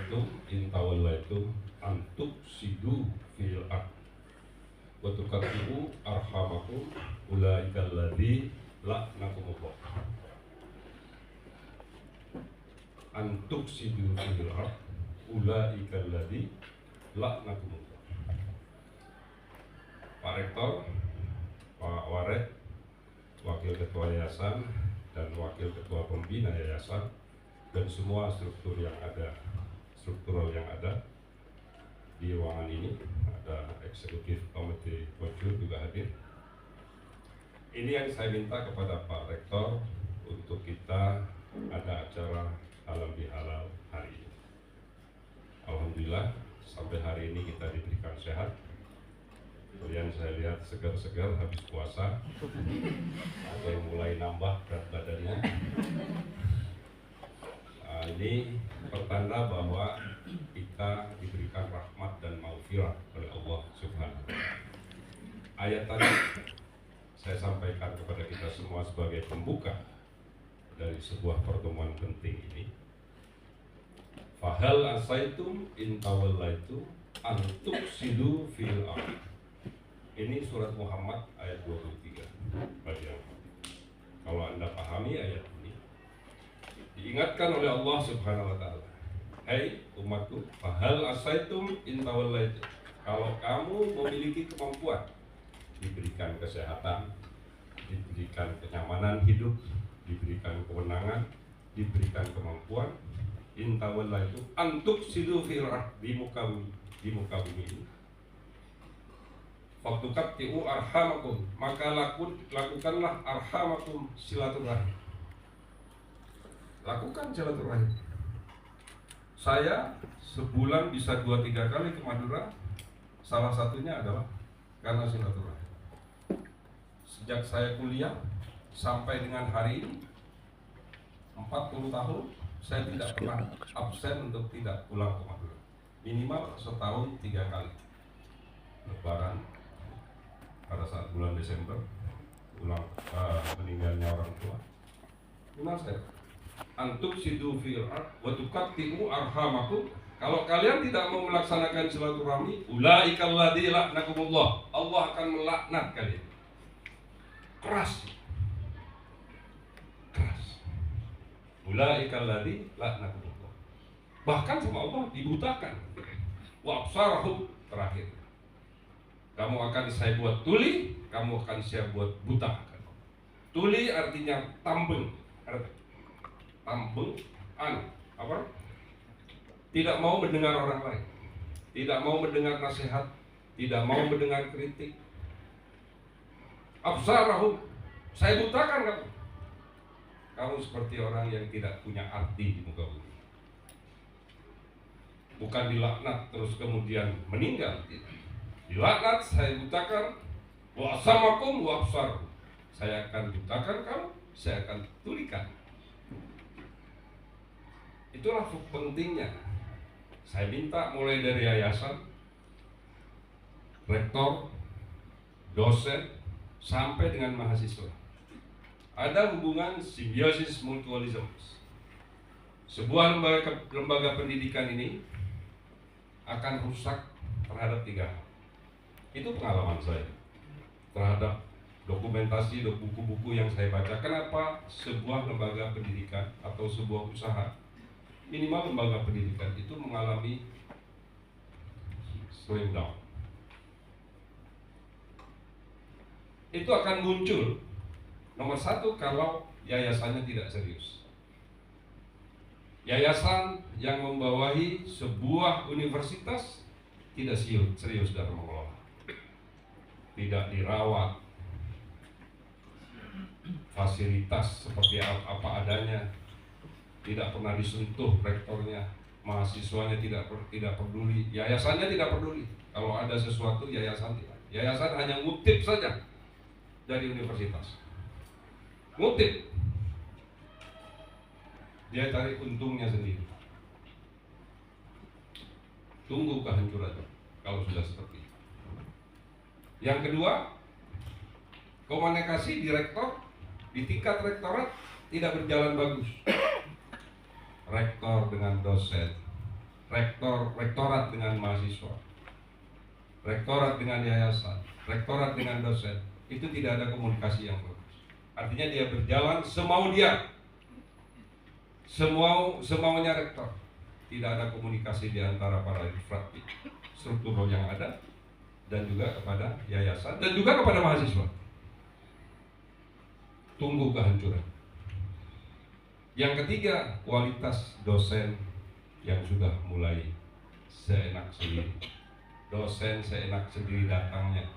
asaitum in tawallaitum antuk sidu fil ard wa tuqatti'u arhamakum ulaikal ladzi la'nakumullah. Antuk sidu fil ard ulaikal ladzi la'nakumullah. Pak Rektor, Pak Waret, Wakil Ketua Yayasan dan Wakil Ketua Pembina Yayasan dan semua struktural yang ada di ruangan ini, ada Eksekutif Komite Bocur juga hadir. Ini yang saya minta kepada Pak Rektor untuk kita ada acara halal bihalal hari ini. Alhamdulillah sampai hari ini kita diberikan sehat. Kemudian saya lihat segar-segar habis puasa, ada yang mulai nambah berat badannya. Ini pertanda bahwa kita diberikan rahmat dan maghfirah oleh Allah Subhanahu wa Ta'ala. Ayat tadi saya sampaikan kepada kita semua sebagai pembuka dari sebuah pertemuan penting ini. Fahal asaitum in tawallaitum an tufsidu fil ardh. Ini surat Muhammad ayat 23. Kalau Anda pahami ayat ini, diingatkan oleh Allah Subhanahu wa Ta'ala, hai umatku, fahal asaitum in tawallaitum. Kalau kamu memiliki kemampuan, diberikan kesehatan, diberikan kenyamanan hidup, diberikan kewenangan, diberikan kemampuan, in tawallaitum antuk sidu fil ardh, di muka bumi ini. Waktu qatti'u arhamakum, maka lakukanlah arhamakum, silaturahim. Lakukan silaturahim. Saya sebulan bisa 2-3 kali ke Madura. Salah satunya adalah karena silaturahim. Sejak saya kuliah sampai dengan hari ini 40 tahun, saya tidak pernah absen untuk tidak pulang ke Madura. Minimal setahun 3 kali. Lebaran pada saat bulan Desember, meninggalnya orang tua. Gimana saya? Antuk sidu fil ardh wa tuqatti'u arhamakum. Kalau kalian tidak mau melaksanakan silaturahmi, ulaikal ladzi la'nakumullah. Allah akan melaknat kalian. Keras. Ulaikal ladzi la'nakumullah. Bahkan sama Allah dibutakan. Wa absarahum, terakhir. Kamu akan saya buat tuli, kamu akan saya buat buta. Tuli artinya tambeng, apa? Tidak mau mendengar orang lain, tidak mau mendengar nasihat, tidak mau mendengar kritik. Absarahum, saya butakan kamu. Kamu seperti orang yang tidak punya arti di muka bumi. Bukan dilaknat terus kemudian meninggal, tidak. Dilaknat, saya butakan, wa asamakum wa absar. Saya akan butakan kamu, saya akan tulikan. Itulah pentingnya. Saya minta mulai dari yayasan, rektor, dosen, sampai dengan mahasiswa. Ada hubungan simbiosis mutualisme. Sebuah lembaga pendidikan ini akan rusak terhadap 3 hal. Itu pengalaman saya terhadap dokumentasi buku-buku yang saya baca. Kenapa sebuah lembaga pendidikan atau sebuah usaha, minimal lembaga pendidikan itu mengalami slowing down? Itu akan muncul nomor 1 kalau yayasannya tidak serius. Yayasan yang membawahi sebuah universitas tidak serius dalam mengelola, tidak dirawat, fasilitas seperti apa adanya, tidak pernah disentuh rektornya, mahasiswanya tidak peduli, yayasannya tidak peduli. Kalau ada sesuatu yayasan tidak. Yayasan hanya ngutip saja dari universitas, ngutip, dia tarik untungnya sendiri. Tunggu kehancurannya kalau sudah seperti itu. Yang kedua, komunikasi direktor di tingkat rektorat tidak berjalan bagus. Rektor dengan dosen rektorat dengan mahasiswa, rektorat dengan yayasan, rektorat dengan dosen, itu tidak ada komunikasi yang bagus. Artinya dia berjalan semau dia, semaunya rektor. Tidak ada komunikasi di antara para struktur yang ada dan juga kepada yayasan dan juga kepada mahasiswa. Tunggu kehancuran. Yang ketiga, kualitas dosen yang sudah mulai seenak sendiri. Dosen seenak sendiri datangnya,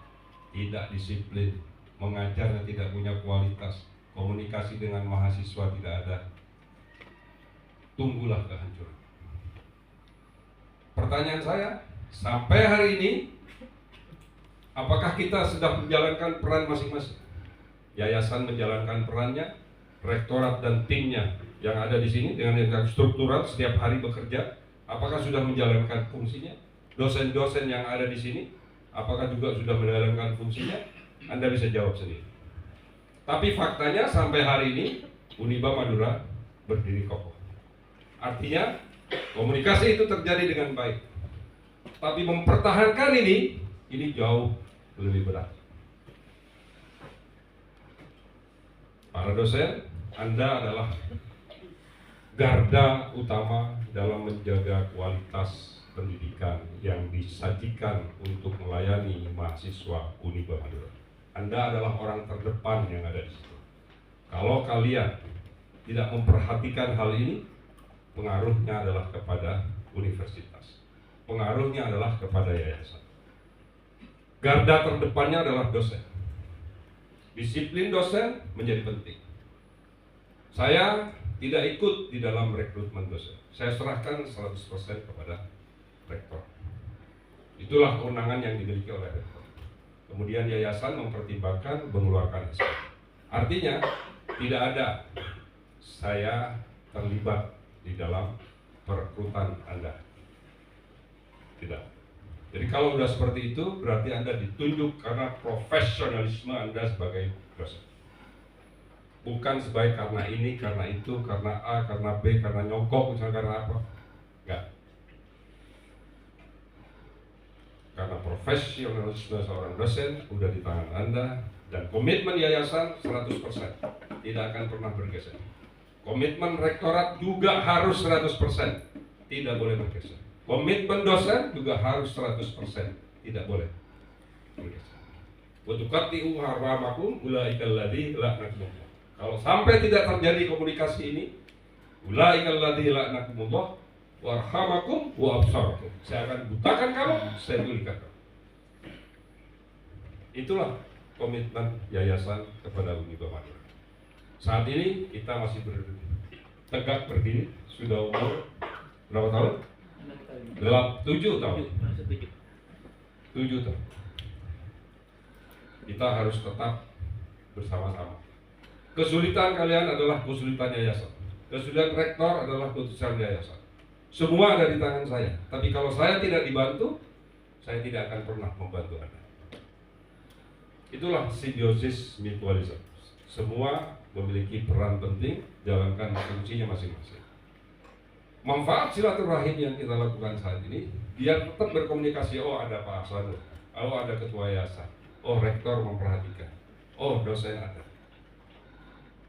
tidak disiplin, mengajarnya tidak punya kualitas, komunikasi dengan mahasiswa tidak ada. Tunggulah kehancuran. Pertanyaan saya, sampai hari ini, apakah kita sudah menjalankan peran masing-masing? Yayasan menjalankan perannya, rektorat dan timnya yang ada di sini dengan struktural setiap hari bekerja, apakah sudah menjalankan fungsinya? Dosen-dosen yang ada di sini, apakah juga sudah menjalankan fungsinya? Anda bisa jawab sendiri. Tapi faktanya sampai hari ini Uniba Madura berdiri kokoh. Artinya komunikasi itu terjadi dengan baik. Tapi mempertahankan ini jauh lebih berat. Para dosen, Anda adalah garda utama dalam menjaga kualitas pendidikan yang disajikan untuk melayani mahasiswa Uniba Madura. Anda adalah orang terdepan yang ada di situ. Kalau kalian tidak memperhatikan hal ini, pengaruhnya adalah kepada universitas. Pengaruhnya adalah kepada yayasan. Garda terdepannya adalah dosen. Disiplin dosen menjadi penting. Saya tidak ikut di dalam rekrutmen dosen. Saya serahkan 100% kepada rektor. Itulah kewenangan yang dimiliki oleh rektor. Kemudian yayasan mempertimbangkan mengeluarkan SK. Artinya tidak ada saya terlibat di dalam perekrutan Anda. Tidak. Jadi kalau sudah seperti itu berarti Anda ditunjuk karena profesionalisme Anda sebagai dosen. Bukan sebagai karena ini, karena itu, karena A, karena B, karena nyogok, misalnya karena apa. Enggak. Karena profesionalisme seorang dosen sudah di tangan Anda dan komitmen yayasan 100% tidak akan pernah bergeser. Komitmen rektorat juga harus 100%, tidak boleh bergeser. Komitmen dosen juga harus 100%, tidak boleh bergeser. Wa tuqatti'u haramakum ulaikal ladzi la'anakumullah. Kalau sampai tidak terjadi komunikasi ini, ulaikal ladzi la'anakumullah warhamakum wa absarakum. Saya akan butakan kamu, saya tulikan kamu. Itulah komitmen yayasan kepada Uniba Madura. Saat ini kita masih tegak berdiri, sudah umur berapa tahun? 7 tahun. 7 tahun. Kita harus tetap bersama-sama. Kesulitan kalian adalah kesulitan yayasan. Kesulitan rektor adalah kesulitan yayasan. Semua ada di tangan saya. Tapi kalau saya tidak dibantu, saya tidak akan pernah membantu Anda. Itulah simbiosis mutualisme. Semua memiliki peran penting, jalankan fungsinya masing-masing. Manfaat silaturahim yang kita lakukan saat ini, biar tetap berkomunikasi. Oh, ada Pak Hasanul, oh ada ketua yayasan, oh rektor memperhatikan, oh dosen ada.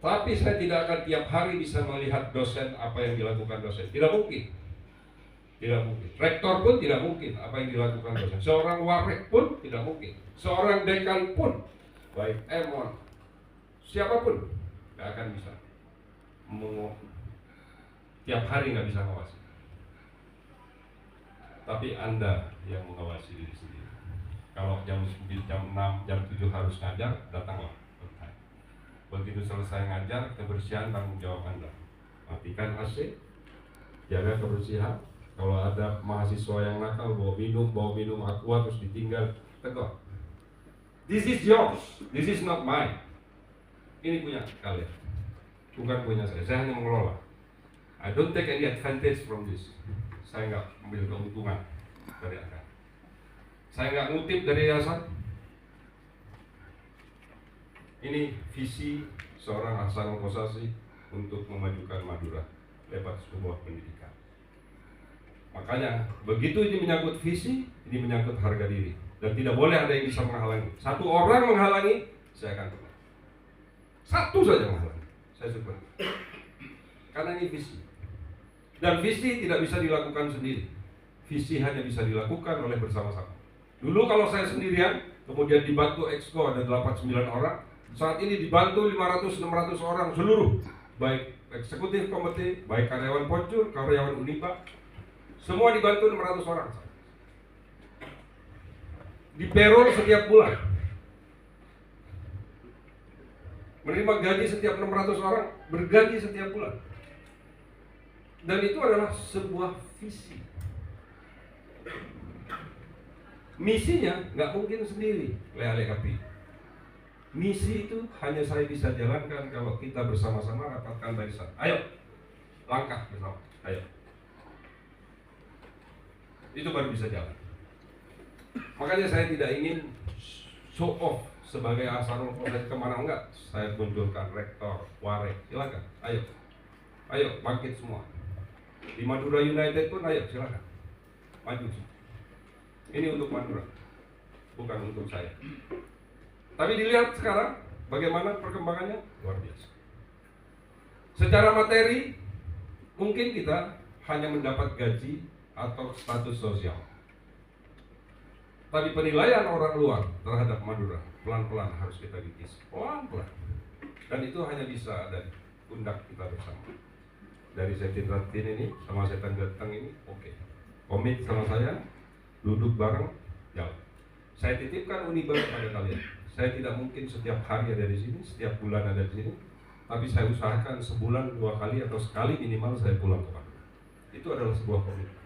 Tapi saya tidak akan tiap hari bisa melihat dosen apa yang dilakukan dosen. Tidak mungkin. Tidak mungkin. Rektor pun tidak mungkin apa yang dilakukan dosen. Seorang warek pun tidak mungkin. Seorang dekan pun, baik Emon, siapapun, tidak akan bisa. Tiap hari nggak bisa mengawasi. Tapi Anda yang mengawasi diri sendiri. Kalau jam 9, jam 6, jam 7 harus ngajar, datanglah. Begitu selesai ngajar, kebersihan tanggung jawab Anda. Matikan AC, jaga kebersihan. Kalau ada mahasiswa yang nakal bawa minum aqua terus ditinggal, tegur. This is yours, this is not mine. Ini punya kalian, bukan punya saya. Saya hanya mengelola. I don't take any advantage from this. Saya nggak ambil keuntungan dari Anda. Saya nggak ngutip dari yayasan. Ini visi seorang Hasanul Kosasi untuk memajukan Madura lewat sebuah pendidikan. Makanya begitu ini menyangkut visi, ini menyangkut harga diri, dan tidak boleh ada yang bisa menghalangi. Satu orang menghalangi, saya akan kena. Satu saja menghalangi, saya syukur. Karena ini visi. Dan visi tidak bisa dilakukan sendiri. Visi hanya bisa dilakukan oleh bersama-sama. Dulu kalau saya sendirian, kemudian dibantu Exco ada 8-9 orang, saat ini dibantu 500-600 orang seluruh, baik eksekutif komite, baik karyawan Poncur, karyawan Unipa, semua dibantu 600 orang. Di payroll setiap bulan, menerima gaji setiap 600 orang, bergaji setiap bulan. Dan itu adalah sebuah visi. Misinya nggak mungkin sendiri, lele kapi. Misi itu hanya saya bisa jalankan kalau kita bersama-sama rapatkan barisan. Ayo, langkah bersama. Ayo. Itu baru bisa jalan. Makanya saya tidak ingin show off sebagai Asarul Proses kemana enggak. Saya munculkan rektor, warek, silakan. Ayo, ayo bangkit semua. Di Madura United pun ayo silakan. Maju semua. Ini untuk Madura, bukan untuk saya. Tapi dilihat sekarang bagaimana perkembangannya, luar biasa. Secara materi mungkin kita hanya mendapat gaji atau status sosial. Tapi penilaian orang luar terhadap Madura pelan-pelan harus kita kikis, pelan-pelan. Dan itu hanya bisa ada di pundak kita bersama. Dari Setin Ratin ini sama Setan Gateng ini, oke. Komit sama saya, duduk bareng, jalan. Saya titipkan Uniba kepada kalian. Saya tidak mungkin setiap hari ada di sini, setiap bulan ada di sini. Tapi saya usahakan sebulan 2 kali atau sekali minimal saya pulang ke Madura. Itu adalah sebuah komitmen.